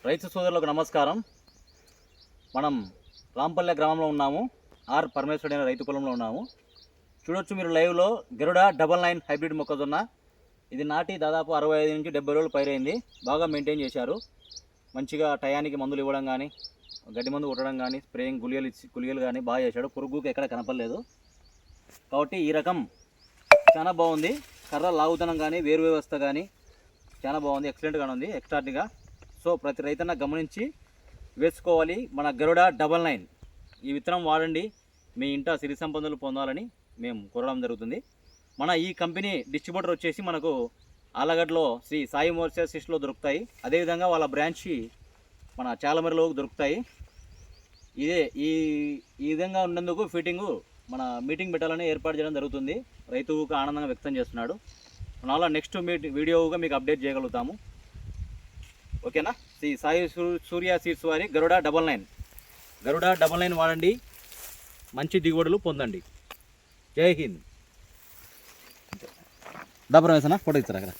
రైతు సోదరులకు నమస్కారం. మనం రాంపల్లె గ్రామంలో ఉన్నాము. ఆర్ పరమేశ్వరుడు అనే రైతు పొలంలో ఉన్నాము. చూడొచ్చు మీరు లైవ్లో గరుడ 99 హైబ్రిడ్ మొక్కజొన్న. ఇది నాటి దాదాపు 65 నుంచి 70 రోజులు పైరైంది. బాగా మెయింటైన్ చేశారు. మంచిగా టయానికి మందులు ఇవ్వడం కానీ, గడ్డి మందు కొట్టడం కానీ, స్ప్రేయింగ్ గుళికలు కానీ బాగా చేశాడు. పురుగుకి ఎక్కడ కనపడలేదు. కాబట్టి ఈ రకం చాలా బాగుంది. కర్ర లాగుతనం కానీ, వేరు వ్యవస్థ కానీ చాలా బాగుంది. ఎక్సలెంట్గా ఉంది, ఎక్స్ట్రాడినరీగా. సో ప్రతి రైతన్న గమనించి వేసుకోవాలి. మన గరుడ 99 ఈ విత్తనం వాడండి. మీ ఇంట సిరి సంపదలు పొందాలని మేము కోరడం జరుగుతుంది. మన ఈ కంపెనీ డిస్ట్రిబ్యూటర్ వచ్చేసి మనకు ఆలగడ్డలో శ్రీ సాయి మోర్సిస్లో దొరుకుతాయి. అదేవిధంగా వాళ్ళ బ్రాంచ్ మన చాలమరిలో దొరుకుతాయి. ఇదే ఈ విధంగా ఉన్నందుకు ఫిట్టింగు మన మీటింగ్ పెట్టాలని ఏర్పాటు చేయడం జరుగుతుంది. రైతుకు ఆనందంగా వ్యక్తం చేస్తున్నాడు. మన నెక్స్ట్ వీడియోగా మీకు అప్డేట్ చేయగలుగుతాము. ఓకేనా? శ్రీ సాయి సూర్య సీడ్స్ వారి గరుడ 99 వాడండి. మంచి దిగుబడులు పొందండి. జై హింద్. డబ్బర్ వేసనా ఫోటో ఇస్తారా?